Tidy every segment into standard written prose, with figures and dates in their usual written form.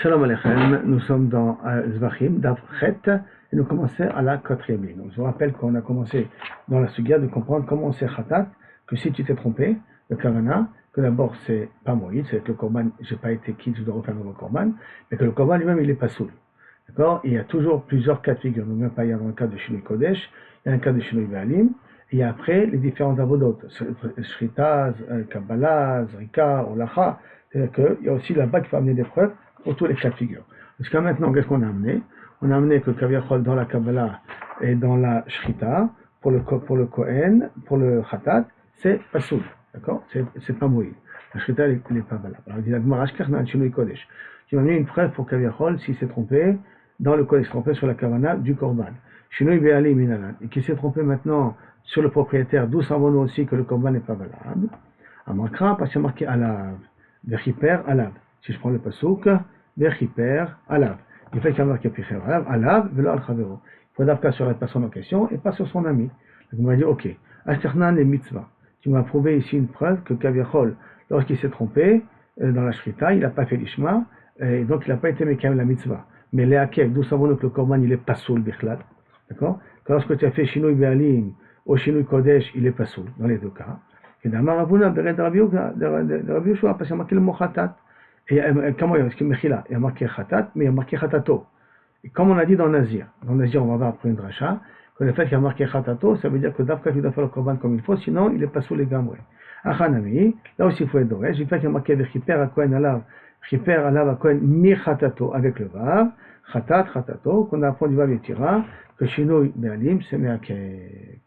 Shalom Aleichem, nous sommes dans Zvachim, Davchet, et nous commençons à la 4e ligne. Donc, je vous rappelle qu'on a commencé dans la sugia de comprendre comment c'est Khatat, que si tu t'es trompé, le Kavana, que d'abord c'est pas Moïse, c'est que le Korban, j'ai pas été quitte, je dois refaire un nouveau Korban, mais que le Korban lui-même il est pas soul. D'accord? Il y a toujours plusieurs cas de figure. Donc, même pas il y a dans le cas de Shinui Kodesh, il y a un cas de Shinui Baalim, et il y a après les différents avodot, Shrita, Kabbalah, Zrika, Olacha, c'est-à-dire qu'il y a aussi là-bas qu'il faut amener des preuves pour tous les cas de figure. Jusqu'à maintenant, qu'est-ce qu'on a amené? On a amené que le Kaviachol dans la Kabbalah et dans la Shrita, pour le Kohen, pour le Khatat, c'est pas soul, d'accord? C'est pas Moïse. La Shrita, elle n'est pas valable. Alors, il dit la Gemara, Ashkernan, Shinui Kodesh, qui m'a amené une preuve pour Kaviachol, s'il s'est trompé, dans le Kodesh, trompé sur la Kavana du Korban. Shinui Be'ali Minalan, et qui s'est trompé maintenant sur le propriétaire, d'où s'en va aussi que le Korban n'est pas valable. Amakra, parce qu'il y a marqué Alav, Vechiper, Alav. Si je prends le pasouk, Vechiper, Alav. Il fait qu'il y a marqué Picher, Alav, Alav, Velo al Chavero. Il faut d'abord sur la personne en question et pas sur son ami. Donc on m'a dit, ok, Ashternan et Mitzvah. Tu m'as prouvé ici une preuve que Kaviachol, lorsqu'il s'est trompé dans la Shrita, il n'a pas fait l'Ishma, et donc il n'a pas été Mekam la Mitzvah. Mais les Hakev, d'où savons-nous que le Korban, il est pas soul, Bichlal. D'accord? Que lorsque tu as fait Shinui Be'alim ou Shinui Kodesh, il est pas soul, dans les deux cas. Et dans Maravuna, Bered Rabbi Yoshua, parce qu'il y a marqué le mot Khatat. Et comment il y a marqué Khatat, mais il y a marqué Khatato. Et comme on a dit dans Nazir, on va voir après une dracha, que le fait qu'il y a marqué Khatato, ça veut dire que d'abord tu dois faire le Korban comme il faut, sinon il est pas sous les gamoués. Achanami, là aussi il faut être doré, j'ai fait qu'il y a marqué Vechiper à Kohen Alav, Chiper Alav à Kohen Mi Khatato, avec le Vav, Khatat, Khatato, qu'on apprend du Vav et Tira, que Shinui Be'alim c'est Me'akev.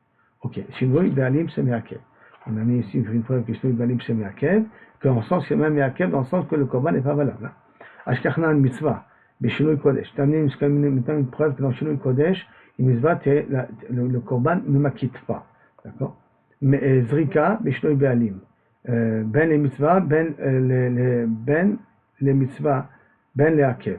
Ok, Shinui Be'alim c'est Me'akev. On a mis ici une preuve que Shinui Be'alim c'est Me'akev, qu'en sens c'est même Me'akev, dans le sens que le Korban n'est pas valable. Ashkernan Mitzvah, mais Shinui Kodesh. Tu as amené une preuve que dans Shinui Kodesh, une mitzvah, le Korban ne m'acquitte pas. D'accord? Mais Zrika, mais Shinui Be'alim. Ben les mitzvahs, ben les mitzvahs, ben les Akev.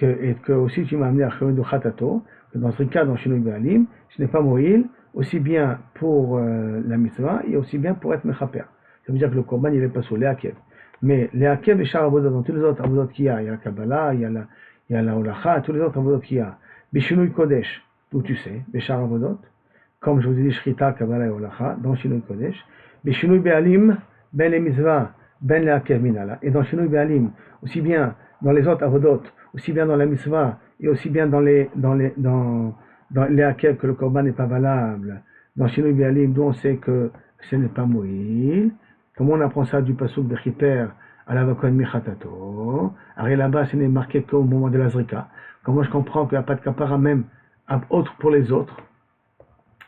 Et que aussi tu m'as amené à Chayod Khatato, que dans Zrika, dans Shinui Be'alim, ce n'est pas Moïl, aussi bien pour la mitzvah et aussi bien pour être mechaper. Ça veut dire que le Korban il est pas sur les Akev. Mais les Akev et Shar Avodot, dans tous les autres Avodot qu'il y a la Kabbalah, il y a la Olacha, tous les autres Avodot qu'il y a. Bishinui Kodesh, où tu sais, Beshar Avodot, comme je vous ai dit, Shrita, Kabbalah et Olacha, dans Shinui Kodesh. Bishinui Be'alim, ben les mitzvah, ben les Akev Minala. Et dans Shinui Be'alim, aussi bien dans les autres Avodot, aussi bien dans la mitzvah, et aussi bien dans les Akev que le Korban n'est pas valable. Dans Shinui Be'alim, d'où on sait que ce n'est pas Moïl. Comment on apprend ça du pasuk de Chiper à la Vakon Michatato? Alors là-bas, ce n'est marqué qu'au moment de la Zrika. Comment je comprends qu'il n'y a pas de kapara même autre pour les autres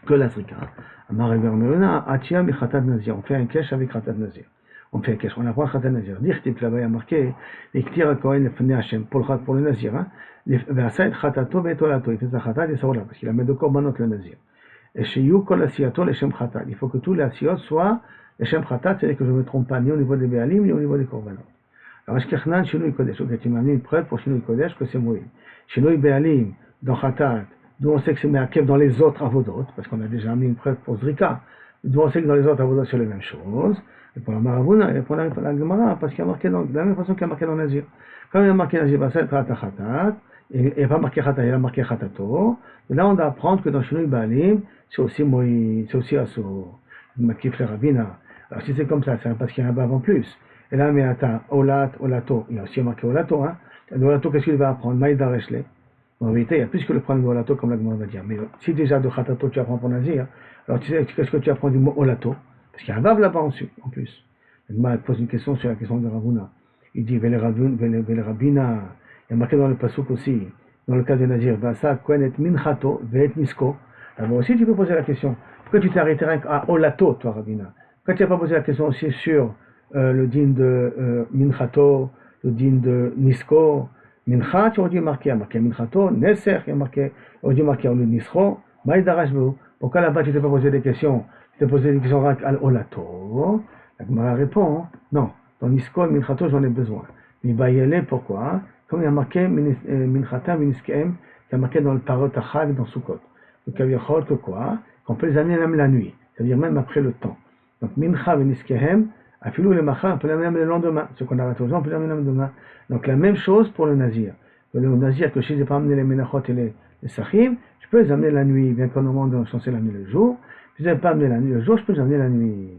que la Zrika? On fait un kesh avec Khatat Nazir. On fait un kesh, on apprend Khatat Nazir. Dire que là-bas, il y a marqué les Ktir Kohen le Fnei Hashem pour le Nazir. Ve'asayt Khatato ve'etolato. Il fait sa Khatat et ça voilà, parce qu'il a mis de korbanot le Nazir. Et chez You kol asiyato l'Eshem Khatat. Il faut que tous les asiyot soient l'Eshem Khatat, c'est-à-dire que je ne me trompe pas ni au niveau des Be'alim ni au niveau des korbanot. Alors, Ashkernan, Shinui Kodesh. Ok, tu m'as amené une preuve pour Shinui Kodesh que c'est Moïse. Shinui Be'alim, dans Khatat, d'où on sait que c'est Me'akev dans les autres avodot, parce qu'on a déjà amené une preuve pour Zrika, d'où on sait que dans les autres avodot c'est la même chose. Et pour la Maravuna, et pour la Gemara, parce qu'il y a marqué de la même façon qu'il y a marqué dans Nazir. Quand il y a marqué Nazir, bah, c'est Khatat, et il n'y a pas marqué Khatat, il y a marqué Khatato. Et là, on doit apprendre que dans Shinui Be'alim, c'est aussi Moïse, c'est aussi Asur. Makif le Rabina. Alors, si c'est comme ça, c'est parce qu'il y a un bave en plus. Et là, mais attends, Olato, il y a aussi marqué Olato, hein. Olato, qu'est-ce qu'il va apprendre? Maïda Reshle. En vérité, il y a plus que le problème de Olato, comme la Gemara va dire. Mais si déjà de Khatato tu apprends pour Nazir, alors tu sais, qu'est-ce que tu apprends du mot Olato? Parce qu'il y a un bave là-bas en plus. La Gemara pose une question sur la question de Ravuna. Il dit, Vele Rabina, il y a marqué dans le Pasuk aussi, dans le cas de Nazir, Vasa, Kohenet Minchato, Veet Nisko. Alors aussi, tu peux poser la question. Pourquoi tu t'es arrêté à Olato, toi, Rabina? Pourquoi tu n'as pas posé la question aussi sur le din de Minchato, le din de Nisko? Mincha, tu aurais dû marquer, Minchato, Neser, tu aurais dû marquer le Nisro, Maïdarashbu. Pourquoi là-bas tu t'es pas posé des questions? Tu t'es posé des questions à Olato. La Gemara répond, non, dans Nisko, Minchato, j'en ai besoin. Mais Bayele, pourquoi? Comme il y a marqué Minchata, Miniskem, il y a marqué dans le Parot Achag, dans Sukkot. Donc, que quoi? Qu'on peut les amener même la nuit, c'est-à-dire même après le temps. Donc, Mincha Veniskehem, Afilou le macha, on peut l'amener le lendemain. Ce qu'on a raté aujourd'hui, on peut l'amener le lendemain. Donc la même chose pour le nazir. Le nazir, que si je n'ai pas amené les menachot et les sachim, je peux les amener la nuit, bien qu'au moment où je suis censé l'amener le jour. Si je n'ai pas amené la nuit le jour, je peux les amener la nuit.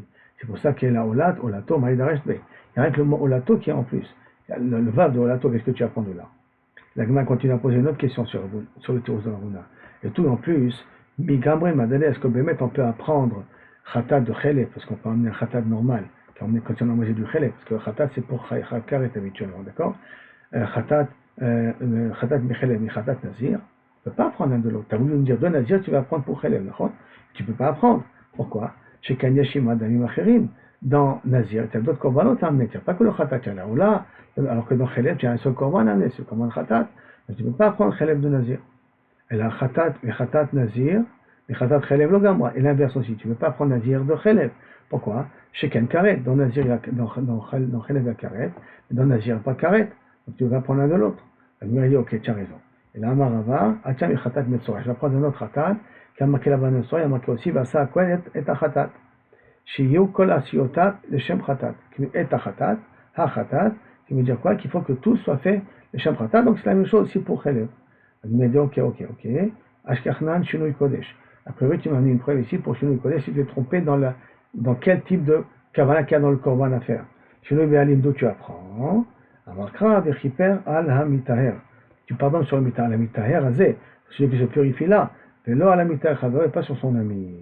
C'est pour ça qu'il y a la olat, olato, maïdaresh, be. Il y a rien que le mot olato qui est en plus. Le vav de olato, qu'est-ce que tu apprends de là? La Gemara continue à poser une autre question sur le tirus de la Runa. Et tout en plus, mi gamre madane, est-ce que Bémet on peut apprendre khatat de chélef, parce qu'on peut amener un khatat normal, quand on a mangé du chélef, parce que khatat c'est pour karet habituellement, d'accord? Khatat mi khatat nazir, tu ne peux pas apprendre un de l'autre. Tu as voulu me dire de nazir, tu vas apprendre pour chélef, d'accord? Tu ne peux pas apprendre. Pourquoi? Chez Kanyashima Damim Acherim, dans Nazir, tu as d'autres korbanot à amener. Tu n'as pas que le khatat, tu as la oula, alors que dans Chelef, tu as un seul korban à amener, c'est le korban khatat. Donc tu ne peux pas apprendre Chelef de Nazir. Et la khatat, et khatat Nazir, et khatat Chelef lo gamra. Et l'inverse aussi, tu ne peux pas apprendre Nazir de Chelef. Pourquoi? Chez Ken Karet, dans Nazir, dans Chelef, il y a Karet, et dans Nazir, il n'y a pas Karet. Donc tu ne peux pas apprendre l'un de l'autre. Elle me dit, ok, tu as raison. Et là, Amarava, Acham et khatat Metzora. Je vais apprendre un autre khatat, qui a marqué là-bas dans il y a marqué aussi, Vasa Akwen et khatat. Shiyu kol asiotat le shem khatat. Et khatat, ha khatat, qui veut dire quoi? Qu'il faut que tout soit fait le shem khatat. Donc c'est la même chose aussi pour Chelef. Elle me dit ok. Ashkachnan shinui kodesh. Après tu m'as mis une preuve ici pour shinui kodesh. Si tu es trompé dans quel type de kavala qu'il y a dans le korban à faire. Shinui be'alim d'où tu apprends. Amarkra vechiper al hamitaher. Tu pardonnes sur le mitaher. La mitaher azé, celui qui se purifie là. Mais là, à la mitaher chado et pas sur son ami.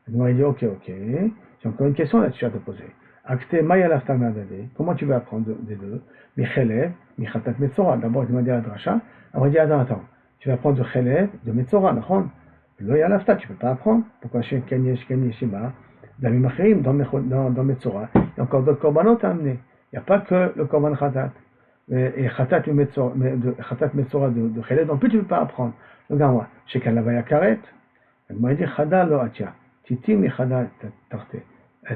Elle m'a dit ok. J'ai encore une question là-dessus à te poser. Akte maya laftamadade. Comment tu vas apprendre des deux? Mi chelev, mi khatat metzora. D'abord, il m'a dit à la dracha. Alors, il dit attends. Tu vas apprendre de chelev, de metzora, d'accord? Lo ya lafta, tu ne peux pas apprendre. Pourquoi chez Kanye Shima, dans Machirim, dans metzora, il y a encore d'autres korbanot à amener. Il n'y a pas que le korban khatat. Et khatat metzora de chelev, non plus tu ne peux pas apprendre. Regarde-moi, chez Kalavaya Karet, elle m'a dit chada lo atia. Titi mi chada tarte.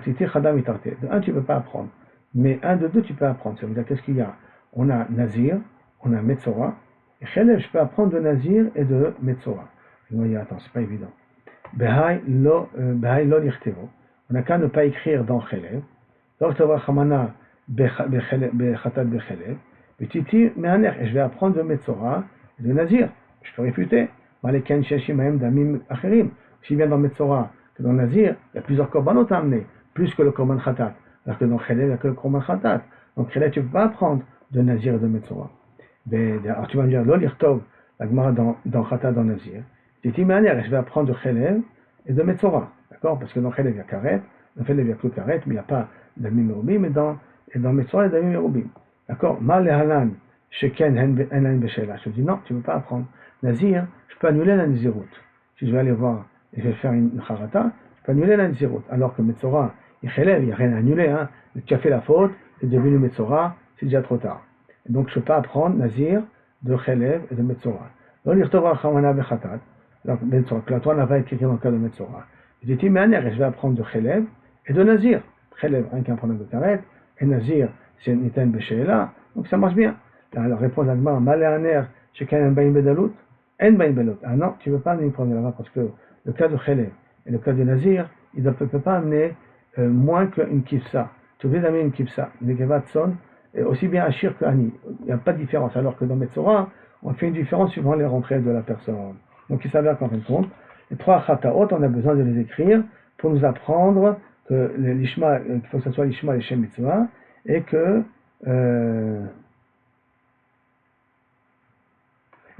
Titi chada mi tarte. De un, tu ne peux pas apprendre. Mais un de deux, tu peux apprendre. Ça veut dire qu'est-ce qu'il y a? On a Nazir, on a Metzora. Et Chelef, je peux apprendre de Nazir et de Metzora. Je me dis, attends, c'est pas évident. Behai lo lirtevo. On n'a qu'à ne pas écrire dans Chelef. Donc, tu vas voir Hamana bechatat bechelef. Titi mehaner. Et je vais apprendre de Metzora et de Nazir. Je peux réfuter. Maleken sheshim damim acherim. Si bien dans Metzora que dans Nazir, il y a plusieurs korbanot à amener, plus que le korban khatat. Alors que dans Chelef, il n'y a que le korban khatat. Donc Chelef, tu ne peux pas apprendre de Nazir et de Metzora. Alors tu vas me dire, l'ol irtov, la Gemara dans khatat, dans Nazir. Tu dis, mais je vais apprendre de Chelef et de Metzora. D'accord? Parce que dans Chelef, il y a karet, dans Chelef, il n'y a que karet, mais il n'y a pas d'amim erubim, et dans Metzora, il y a d'amim erubim. D'accord? Ma lehalan, sheken hen beshela. Je dis, non, tu ne peux pas apprendre. Nazir, je peux annuler la Nazirout. Si je vais aller voir et je vais faire une charata, je peux annuler la Nazirout. Alors que Metzora, il n'y a rien à annuler. Hein. Tu as fait la faute, tu es devenu Metzora, c'est déjà trop tard. Et donc je ne peux pas apprendre Nazir de Chelef et de Metzora. Donc l'irtova chamana bechatat, donc Metzora, que la Torah n'a pas écrit dans le cas de Metzora. Je dis, mais je vais apprendre de Chelef et de Nazir. Chelef, rien qu'un problème de karet, et Nazir, c'est une iten beshela, donc ça marche bien. La réponse à la demande, Maléaner, chez Kayan Bain Bedalut, En Bain Belot. Ah non, tu ne peux pas amener une première là-bas parce que le cas de Chelef et le cas de Nazir, il ne peut pas amener moins qu'une kifsa. Tu es obligé d'amener une kifsa. Negevat son, aussi bien Ashir que Ani. Il n'y a pas de différence. Alors que dans Metzora, on fait une différence suivant les rentrées de la personne. Donc il s'avère qu'en fin de compte, les trois chataot, on a besoin de les écrire pour nous apprendre que l'ishma, qu'il faut que ce soit l'ishma et Shem Mitzvah, et que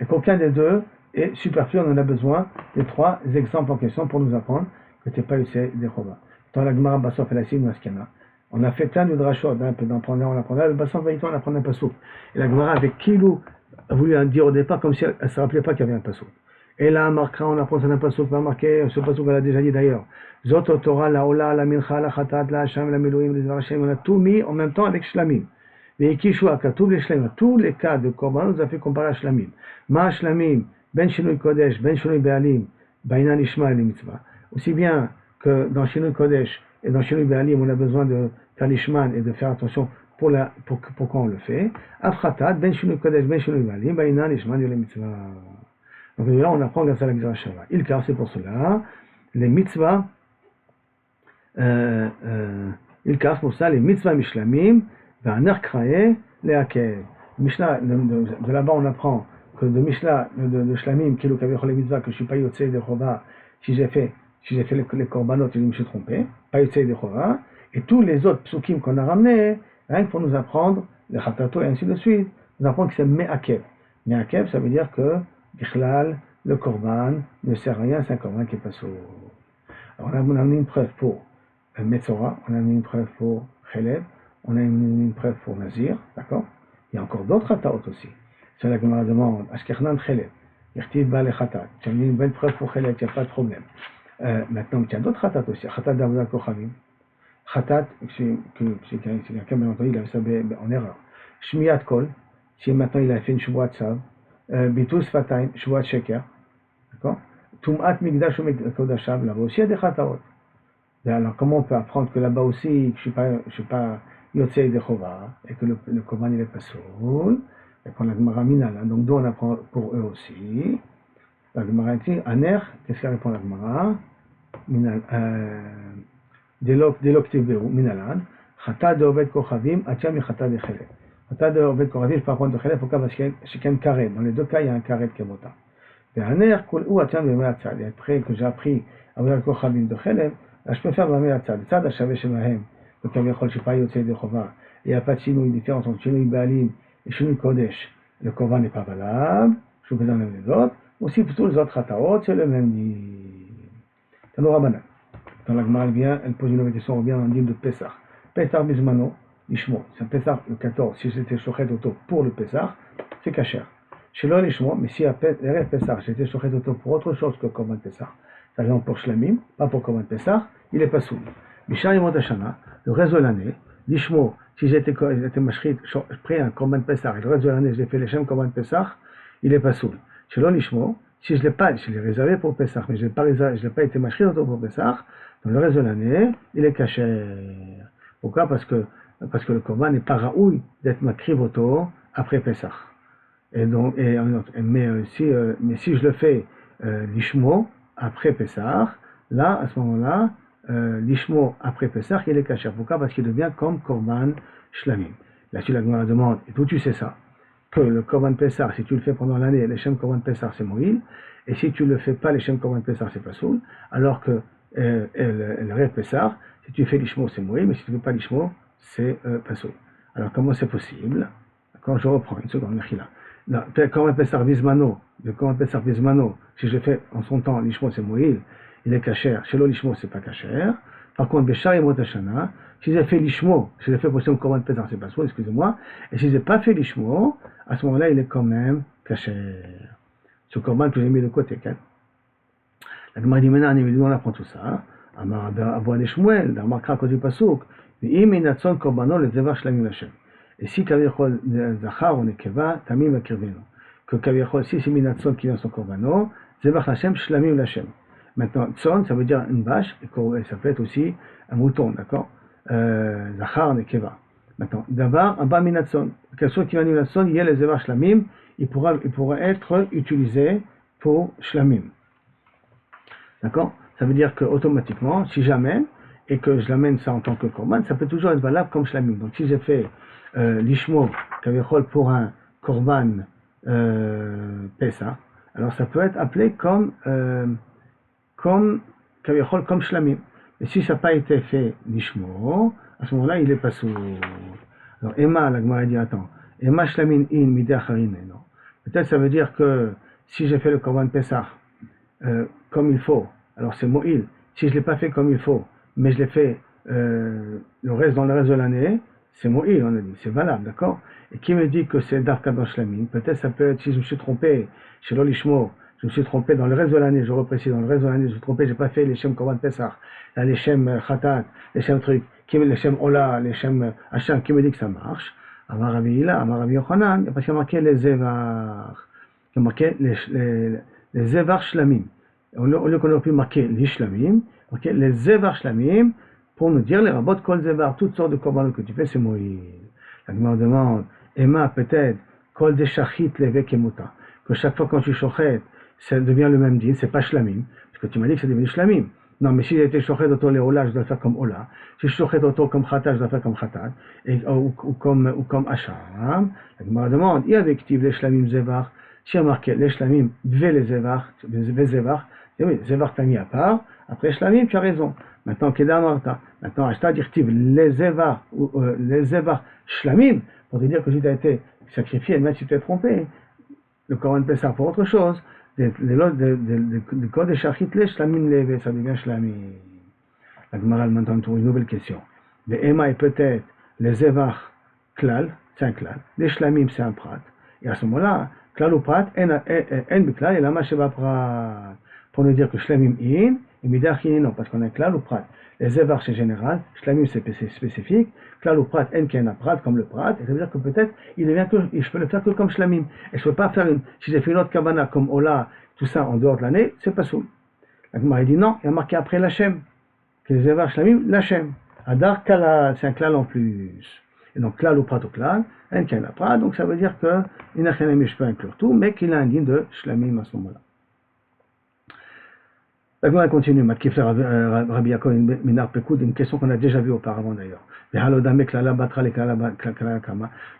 et qu'aucun des deux est superflu, on en a besoin des trois exemples en question pour nous apprendre que tu n'es pas Yosef des Chova. Dans la Gemara Bassof et la Sim Maskana, on a fait plein de drachot, un peu d'en prendre un, on apprend un, le Bassof va on apprend un passouk. Et la Gemara avec Kilou a voulu dire au départ comme si elle ne se rappelait pas qu'il y avait un passouk. Et là, marquera, on apprend un passouk, va marquer, ce passouk elle a déjà dit d'ailleurs. Zot Torah, la Ola, la Mincha, la Khatat, la Hacham, la Melouim, les Varachem, on a tout mis en même temps avec Shlamim. Mais Kishua, tous les Shlamim, tous les cas de Korban, nous a fait comparer à Shlamim. Ma Shlamim, Ben Shinui Kodesh, Ben Shinui Be'alim, Bainan Ishma et les mitzvah. Aussi bien que dans Shinui Kodesh et dans Shinui Be'alim, on a besoin de faire l'Ishman et de faire attention pour quand on le fait. Afratat, Ben Shinui Kodesh, Ben Shinui Be'alim, Bainan Ishman et les mitzvah. Donc là, on apprend grâce à la Gzera Shava. Il car c'est pour cela, les mitzvahs, il casse pour ça les mitzvahs mishlamim, v'aner krae leakev. Mishnah, de là-bas on apprend que de Mishnah, de Shlamim, qui est le Kavechol Mitzvah, que je ne suis pas Yotzei de Chova, si j'ai fait les korbanot, je me suis trompé, pas Yotzei de Chova, et tous les autres psukim qu'on a ramenés, rien que pour nous apprendre, les Khatato et ainsi de suite, nous apprendre que c'est Me'akev. Me'akev, ça veut dire que, Bichlal, le korban ne sert à rien, c'est un korban qui est pas sourd. Alors on a amené une preuve pour Metzora, on a amené une preuve pour Chelev, on a amené une preuve pour Nazir, d'accord? Il y a encore d'autres Khataot aussi. C'est la Gemara demande, Ashkernan Chelev, Yertiv Bale Khatat. Tu as mis une bonne preuve pour Chelev, il n'y a pas de problème. Maintenant, il y a d'autres Khatat aussi. Khatat d'Avodat Kochavim. Khatat, c'est quelqu'un, bien entendu, il a fait ça en erreur. Shmiyat Kol, si maintenant il a fait une Shubuat Sav. Bitus Fatayim, Shubuat Sheker. D'accord? Tum'at Migdash Kodashav, là-bas aussi il y a des Khataot. Alors, comment on peut apprendre que là-bas aussi, je ne suis pas Yotzei de Chova, et que le Korban il est pas soul? Et qu'on a la Gemara Minala, donc d'où on apprend pour eux aussi. La Gemara dit, Aner, qu'est-ce qu'elle répond la Gemara? Delok Tibeu, Minalad, Chata de Oved Kochavim, Atia mi Chata de Chelev. Chata de Oved Kochavim, je parle de Chelev, pourquoi? Parce qu'il y a un carré. Dans les deux cas, il y a un carré de Kemota. Et Aner, Kol ou Atia mi Meatzad. Et après que j'ai appris Oved Kochavim de Chelev, là je peux faire ma Meatzad. Tzad Hashaveh Shemahem, le Kavechol, je ne sais pas Yotzei de Chova. Il n'y a pas de sinou, une différence entre Shinui Baalim et Shinui Kodesh. Le Korban n'est pas valable, je vous donne les autres. Aussi pour tous les autres Khataot, c'est le même dit. C'est le Rabbanan. Dans la Gemara, elle pose une question, on revient dans le livre de Pessah. Pessah Bismano, Lishmo. C'est un Pessah le 14, si c'était Shochet Auto pour le Pessah, c'est Kacher. Chez l'Ol Lishmo, mais si à Pessah, j'étais Shochet Auto pour autre chose que Korban Pessah, par exemple pour Shlamim, pas pour Korban Pessah, il n'est pas soumis. Bishar Yemot Hashana, le reste de l'année, Lishmo, si j'étais mashrit, pris un Korban Pessah, et le reste de l'année, j'ai fait les Shem Korban Pessah, il n'est pas soul. Chez l'Olishmo, si je l'ai réservé pour Pessah, mais je n'ai pas été mashrit pour Pessah, dans le reste de l'année, il est caché. Pourquoi? Parce que le Korban n'est pas raoui d'être makri voto après Pessah. Et donc, mais si je le fais l'Ishmo après Pessah, là, à ce moment-là, l'Ishmo après Pessah, il est caché. Pourquoi? Parce qu'il devient comme Korban Shlamim. Là-dessus, la Gemara demande, et d'où tu sais ça? Que le Korban Pessah, si tu le fais pendant l'année, les Shem Korban Pessah, c'est Moïl, et si tu ne le fais pas, les Shem Korban Pessah, c'est pas Soul, alors que le Rêve Pessah, si tu fais l'Ishmo, c'est Moïl, mais si tu ne fais pas l'Ishmo, c'est pas Soul. Alors, comment c'est possible? Quand je reprends une seconde, Mechila. Le Korban Pessah Bismano, si je fais en son temps, l'Ishmo, c'est Moïl, il est cacher. Chez l'Olishmo, c'est pas cacher. Par contre, Béchar et Motashana, si j'ai fait l'Ishmo, si j'ai fait pour le Korban Pessah, c'est pas Soul, excusez-moi, et si j'ai pas fait l'Ishmo, à ce moment-là, il est quand même caché. Ce Korban que j'ai mis de côté, la Gemara dit maintenant, on apprend tout ça. Avoine Shmuel, dans Markra Kodu Pasuk, Iminatson Korbano, le Zevar Shlamim Hashem. Et si Kavichol Zachar ou Nekeva, Tamim Akirveno. Que Kavichol, si c'est Minatson qui vient son Korbano, Zevar Hashem, Shlamim Hashem. Maintenant, Tson, ça veut dire une vache, et ça peut être aussi un mouton, d'accord? Zachar, Nekeva. Maintenant, Davar, Abba Minatson. Quelque chose qui va Minatson, il y a les Zevar Shlamim, il pourra être utilisé pour Shlamim. D'accord? Ça veut dire qu'automatiquement, si j'amène, et que je l'amène ça en tant que korban, ça peut toujours être valable comme shlamim. Donc si j'ai fait l'ishmo, kavechol pour un korban Pessah, alors ça peut être appelé comme kavechol, comme shlamim. Et si ça n'a pas été fait l'ishmo, à ce moment-là, il est pas sous. Alors Emma, la Gemara dit, attends, Emma shlamim in mideh acharin, non. Peut-être ça veut dire que si j'ai fait le korban Pessah comme il faut, alors c'est mo'il. Si je ne l'ai pas fait comme il faut, mais je l'ai fait dans le reste de l'année, c'est mo'il, on a dit, c'est valable, d'accord? Et qui me dit que c'est Darka dans Shlamim? Peut-être ça peut être, si je me suis trompé chez l'Olishmo, je me suis trompé dans le reste de l'année, je reprécise, dans le reste de l'année, je me suis trompé, j'ai pas fait les Shem Korban Pessah, les Shem Khatat, les Shem Truc, les Shem Ola, les Shem Hacham, qui me dit que ça marche? Amar Rabbi Hila, Amar Rabbi Yochanan, parce qu'il y a marqué les Zevar, il y a marqué les Zevar Shlamim. Au lieu qu'on aurait pu marquer les Shlamim, marquer les Zevar Shlamim, pour nous dire les Rabot Kol Zevar, toutes sortes de korbanot que tu fais, c'est Moïse. La Gemara demande, Emma peut-être, Kol de Shachit Leve Kemuta, que chaque fois quand tu shochet, ça devient le même din, c'est pas Shlamim, parce que tu m'as dit que c'est devenu Shlamim. Non, mais si j'ai été shochet d'auto les Ola, je dois faire comme Ola. Si je shochet d'auto comme Khatat, je dois faire comme Khatat. Ou comme Hacham. La Gemara demande, il y avait active les Shlamim Zevar. Si il y a marqué les Shlamim ve les Zevar, oui, Zevar t'as mis à part. Après Shlamim, tu as raison. Maintenant, Keda Marta. Maintenant, Ashta directive les Zevar, les Zevar Shlamim, pour te dire que si tu as été sacrifié, même si tu t'es trompé, le Coran Pessah pour autre chose. Le code de Shachit les Shlamim levé, ça devient Shlamim. La Gemara maintenant trouve une nouvelle question. Les Ema est peut-être les Zevar Klal, c'est un Klal. Les Shlamim, c'est un Prat. Et à ce moment-là, Klal ou Prat, En Beklal et Lama Sheva Prat. Pour nous dire que Shlamim in, et Midach in, non, parce qu'on a Klal ou Prat. Les Zevar, c'est général, Shlamim, c'est spécifique. Klal ou Prat, En Ken Prat, comme le Prat. Et ça veut dire que peut-être, je peux le faire que comme Shlamim. Et je ne peux pas faire si j'ai fait une autre Kavana comme Ola, tout ça en dehors de l'année, c'est pas soul. La Gemara dit non, il y a marqué après l'Hachem. Que les Zevar Shlamim, l'Hachem. Adar Kala, c'est un Klal en plus. Et donc, Klal ou Prat ou Klal, En Ken Prat, donc ça veut dire que je peux inclure tout, mais qu'il a un digne de Shlamim à ce moment-là. La Gemara continue, Matkifler Rabbi Yaakov Minar Pekoud, une question qu'on a déjà vue auparavant d'ailleurs. Le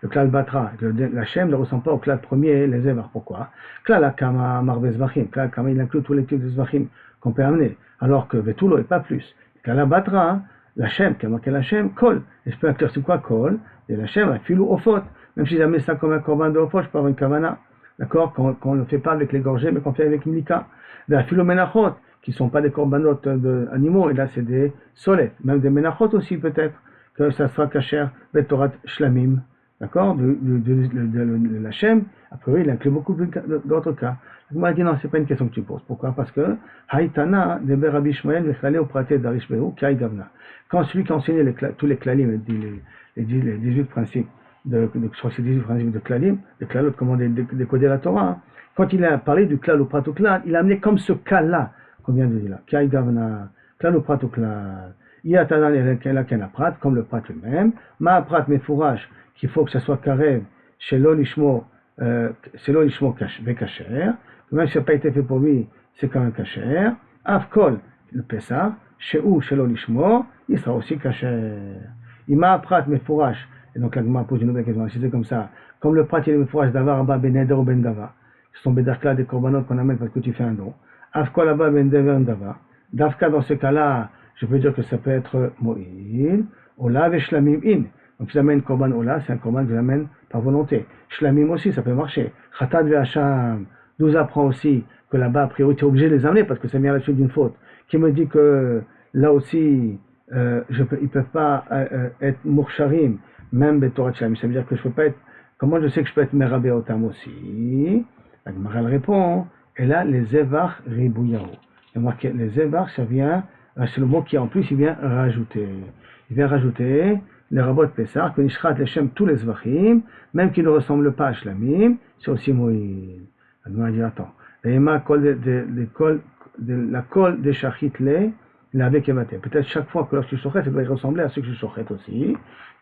klal batra, la Shem ne ressemble pas au klal premier, les Zevar. Pourquoi? Klal akama marbe zvachim, klal akama il inclut tous les types de zvachim qu'on peut amener, alors que vetulo et pas plus. Klal batra, la Shem, qui a marqué la Shem, kol. Et je peux inclure c'est quoi kol? Et la Shem, un filou ofot. Même si j'amène ça comme un korban de ofot, je peux avoir une kavana. D'accord? Qu'on ne fait pas avec les gorgées, mais qu'on fait avec une lika. La filou menachot, qui ne sont pas des korbanot d'animaux, et là c'est des solettes, même des menachot aussi peut-être, que ça soit kasher, betorat shlamim, d'accord, de la Shem, a priori il inclut beaucoup d'autres cas. Donc moi je dis non, c'est pas une question que tu poses. Pourquoi? Parce que Haïtana, de Rabbi Shmuel, le chalé au praté d'Arish Behu, qui gavna. Quand celui qui a enseigné tous les klalim, les 18 principes, je crois que c'est 18 principes de klalim, les klalot, comment décoder la Torah, hein. Quand il a parlé du klal ou prat ou klal, il a amené comme ce cas-là, qu'on vient de dire là, Kai Gavna, Klal ou Prat ou Klal, Yatanan et la Prat, comme le Prat lui-même, Ma Prat Mefourage, qu'il faut que ça soit carré, Shelo Lishmo Vekacher, même si ça n'a pas été fait pour lui, c'est quand même Kacher, Avkol, le Pessah, Sheu Shelo Lishmo, il sera aussi Kacher. Ima Prat Mefourage, et donc la Gemara pose une nouvelle question, si c'est comme ça, comme le Prat il est Mefourage Davar, Abba Ben Eder ou Ben Davar, ce sont Bedarkla des korbanot qu'on amène parce que tu fais un don. Afka là-bas, ben dever dava. Dafka, dans ce cas-là, je peux dire que ça peut être mo'il. Ola ve shlamim in. Donc, si j'amène korban ola, c'est un korban que j'amène par volonté. Shlamim aussi, ça peut marcher. Khatat ve hacham nous apprend aussi que là-bas, a priori, tu es obligé de les amener parce que ça vient à la suite d'une faute. Qui me dit que là aussi, ils peuvent pas être moursharim, même betorat shlamim. Ça veut dire que je peux pas être. Comment je sais que je peux être merabé otam aussi? La Gemara répond. Et là, les Zevar Ribouyahu. Les Zevar, ça vient, c'est le mot qui en plus, il vient rajouter. Il vient rajouter les rabots Pessar, que Nishrat Leshem tous les Zvachim, même qui ne ressemblent pas à Shlamim, c'est aussi Moïl. On dit, attends. La kol de Shachit le, avec Evate. Peut-être chaque fois que lorsque tu sochet, ça doit ressembler à ceux que je sochet aussi.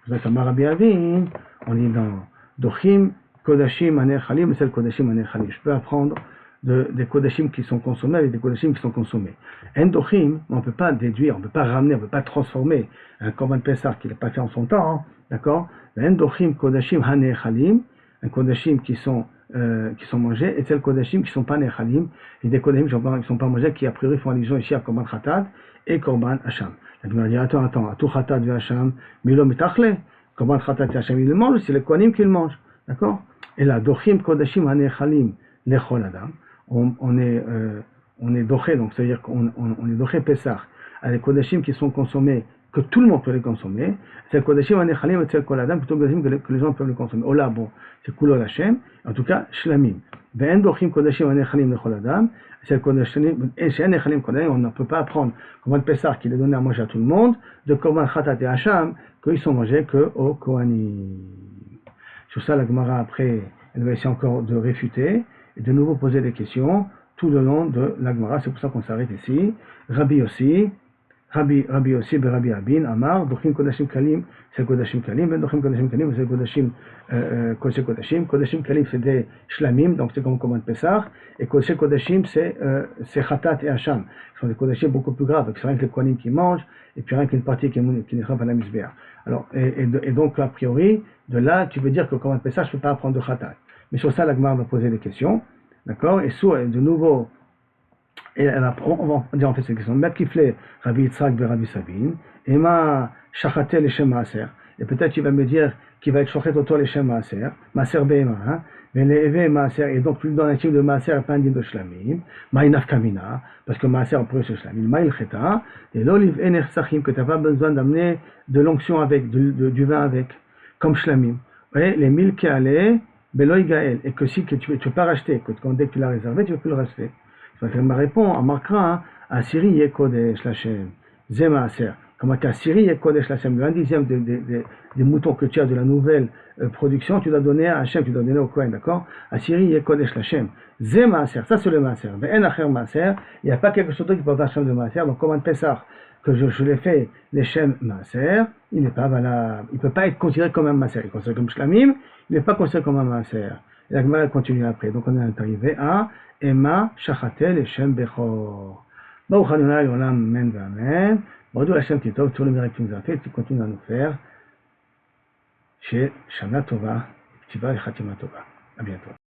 Vous êtes à Marabi Avin, on dit dans Dochim, Kodashim, Aner Chalim, c'est le Kodashim, Aner Chalim. Je peux apprendre des kodashim qui sont consommés avec des kodashim qui sont consommés. Endochim, on ne peut pas déduire, on ne peut pas ramener, on ne peut pas transformer un korban Pessah qu'il n'a pas fait en son temps, hein, d'accord? Endochim kodashim hanechalim, un kodashim qui sont mangés, et c'est le kodashim qui ne sont pas nechalim, et des kodashim qui ne sont pas mangés, qui a priori font allusion ici à korban khatat et korban hacham. La Gemara dit attends, tout khatat et hacham, milo mitachle, korban khatat et hacham, il le mange, c'est les kohanim qui le mangent, d'accord? Et là, dochim kodashim hanechalim lechol adam. On est doché, donc c'est-à-dire qu'on est doché Pessah, à des kodashim qui sont consommés, que tout le monde peut les consommer. C'est le kodashim anechalim et c'est le koladam, plutôt que les gens peuvent le consommer. Oh là, bon, c'est kulol Hashem, en tout cas, shlamim. Ve'en dochim kodashim anechalim le koladam, c'est le kodashim, et chez anechalim koladam, on ne peut pas apprendre, comme un Pessah qui est donné à manger à tout le monde, de korban khatat et hacham, qu'ils sont mangés que au kohanim. Sur ça, la Gemara, après, elle va essayer encore de réfuter, et de nouveau poser des questions tout le long de la Gemara. C'est pour ça qu'on s'arrête ici. Rabbi aussi, Rabbi Yossi Rabbi Abin Amar Dochim Kodashim Kalim c'est Kodashim Kalim Ben Dochim Kodashim Kalim c'est Kodashim Kodesh Kodashim Kodashim Kalim c'est des Shlamim donc c'est comme de Pessah et Kodesh Kodashim c'est Khatat et Hacham ce sont des Kodashim beaucoup plus graves c'est rien que les Kohanim qui mangent et puis rien qu'une partie qui n'est pas à la misbéa. Alors et donc a priori de là tu veux dire que comme Pessah je peux pas apprendre de Khatat mais sur ça la Gemara va poser des questions d'accord et de nouveau et on va dire en fait cette question. Makifle Rabbi Yitzhak et Rabbi Sabin, Ema Shachatel et Shem Maaser. Et peut-être tu vas me dire qu'il va être shochet autour les Shem Maaser, Maaser Be'ema, hein, mais les Eve Maaser, et donc plus dans l'intim de Maaser, pas un din de Shlamim, Ma'inaf Kamina, parce que Maaser pourrait se Shlamim, Ma'il Cheta, et l'olive Ener Sachim, que tu n'as pas besoin d'amener de l'onction avec, du vin avec, comme Shlamim. Et les 1000 Keale, Beloy Gael, et que si que tu ne peux pas racheter, que dès que tu l'as réservé, tu ne peux plus le racheter. Elle me répond, en marquant, à Syrie, yé Kodesh Lachem, Zema Aser. Comme à Syrie, yé Kodesh Lachem, le 1/10 des moutons que tu as de la nouvelle production, tu dois donner à Hachem, tu dois donner au Kohen, d'accord? À Syrie, yé Kodesh Lachem, Zema Aser, ça c'est le Maaser. Ve'en Acher Maaser, il n'y a pas quelque chose d'autre qui peut faire Hachem de Maaser, donc comme un Pessah, que je l'ai fait, les Shem Maaser, il n'est pas valable, il ne peut pas être considéré comme un Maaser, il est considéré comme Shlamim, il n'est pas considéré comme un Maaser. Et la Gemara continue après, donc on est arrivé à Ema Shachatel et Shem Bechor. Baruch Adonai Olam, Amen Amen. Baruch Hashem Titov, tous les miracles que tu nous as fait, tu continues à nous faire. Chez Shana Tova, Ktiva et Khatima Tova. À bientôt.